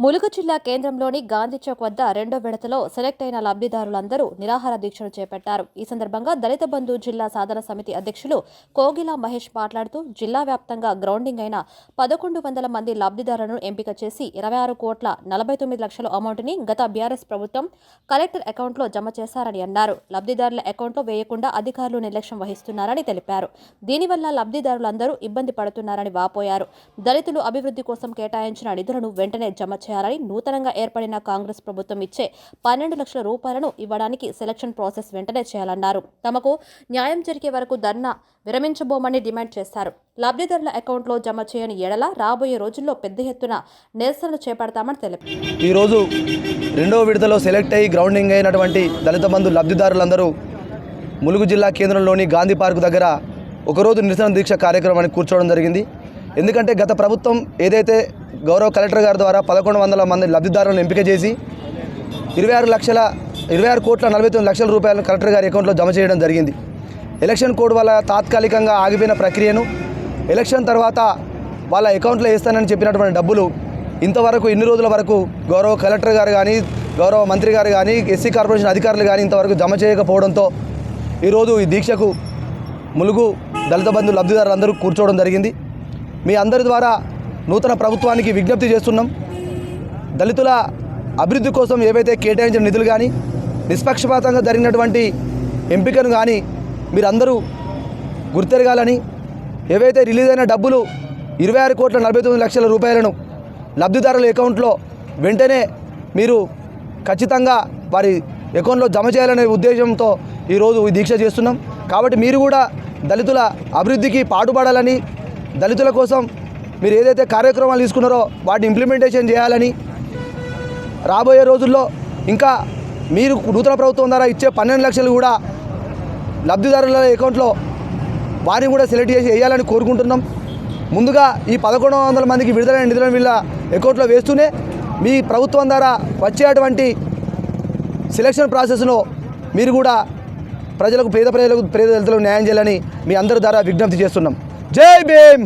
ములుగు జిల్లా కేంద్రంలోని గాంధీ చౌక్ వద్ద రెండో విడతలో సెలెక్ట్ అయిన లబ్ధిదారులందరూ నిరాహార దీక్షను చేపట్టారు. ఈ సందర్భంగా దళిత బంధు జిల్లా సాధన సమితి అధ్యక్షులు కోగిలా మహేష్ మాట్లాడుతూ జిల్లా వ్యాప్తంగా గ్రౌండింగ్ అయిన 1100 మంది లబ్ధిదారులను ఎంపిక చేసి 26,49,00,000 అమౌంట్ని గత బీఆర్ఎస్ ప్రభుత్వం కలెక్టర్ అకౌంట్లో జమ చేశారని అన్నారు. లబ్ధిదారుల అకౌంట్లో వేయకుండా అధికారులు నిర్లక్ష్యం వహిస్తున్నారని తెలిపారు. దీనివల్ల లబ్ధిదారులందరూ ఇబ్బంది పడుతున్నారని వాపోయారు. దళితులు అభివృద్ధి కోసం కేటాయించిన నిధులను వెంటనే జమ చేయాలని నూతనంగా ఏర్పడిన కాంగ్రెస్ ప్రభుత్వం ఇచ్చే 12 లక్షల రూపాయలను ఇవ్వడానికి సెలక్షన్ ప్రాసెస్ వెంటనే చేయాలన్నారు. తమకు న్యాయం జరిగే వరకు ధర్నా విరమించబోమని డిమాండ్ చేశారు. లబ్ధిదారుల అకౌంట్లో జమ చేయని ఎడల రాబోయే రోజుల్లో పెద్ద ఎత్తున నిరసనలు చేపడతామని తెలిపారు. ఈ రోజు రెండో విడతలో సెలెక్ట్ అయ్యి గ్రౌండింగ్ అయినటువంటి దళిత బంధు లబ్ధిదారులందరూ ములుగు జిల్లా కేంద్రంలోని గాంధీ పార్కు దగ్గర ఒకరోజు నిరసన దీక్ష కార్యక్రమానికి కూర్చోవడం జరిగింది. ఎందుకంటే గత ప్రభుత్వం ఏదైతే గౌరవ కలెక్టర్ గారి ద్వారా 1100 మంది లబ్ధిదారులను ఎంపిక చేసి 26,49,00,000 రూపాయలను కలెక్టర్ గారి అకౌంట్లో జమ చేయడం జరిగింది. ఎలక్షన్ కోడ్ వల్ల తాత్కాలికంగా ఆగిపోయిన ప్రక్రియను ఎలక్షన్ తర్వాత వాళ్ళ అకౌంట్లో వేస్తానని చెప్పినటువంటి డబ్బులు ఇంతవరకు ఇన్ని రోజుల వరకు గౌరవ కలెక్టర్ గారు కానీ గౌరవ మంత్రి గారు కానీ ఎస్సీ కార్పొరేషన్ అధికారులు కానీ ఇంతవరకు జమ చేయకపోవడంతో ఈరోజు ఈ దీక్షకు ములుగు దళిత బంధు లబ్ధిదారులందరూ కూర్చోవడం జరిగింది. మీ అందరి ద్వారా నూతన ప్రభుత్వానికి విజ్ఞప్తి చేస్తున్నాం. దళితుల అభివృద్ధి కోసం ఏవైతే కేటాయించిన నిధులు కానీ నిష్పక్షపాతంగా జరిగినటువంటి ఎంపికను కానీ మీరందరూ గుర్తెరగాలని, ఏవైతే రిలీజ్ అయిన డబ్బులు 26,49,00,000 రూపాయలను లబ్ధిదారుల అకౌంట్లో వెంటనే మీరు ఖచ్చితంగా వారి అకౌంట్లో జమ చేయాలనే ఉద్దేశంతో ఈరోజు ఈ దీక్ష చేస్తున్నాం. కాబట్టి మీరు కూడా దళితుల అభివృద్ధికి పాటుపడాలని, దళితుల కోసం మీరు ఏదైతే కార్యక్రమాలు తీసుకున్నారో వాటిని ఇంప్లిమెంటేషన్ చేయాలని, రాబోయే రోజుల్లో ఇంకా మీరు నూతన ప్రభుత్వం ద్వారా ఇచ్చే 12 లక్షలు కూడా లబ్ధిదారుల అకౌంట్లో వారిని కూడా సెలెక్ట్ చేసి వేయాలని కోరుకుంటున్నాం. ముందుగా ఈ 1100 మందికి విడుదలైన నిధులను వీళ్ళ అకౌంట్లో వేస్తూనే మీ ప్రభుత్వం ద్వారా వచ్చేటువంటి సెలక్షన్ ప్రాసెస్లో మీరు కూడా పేద దళితులకు న్యాయం చేయాలని మీ అందరి ద్వారా విజ్ఞప్తి చేస్తున్నాం. జై భీమ్.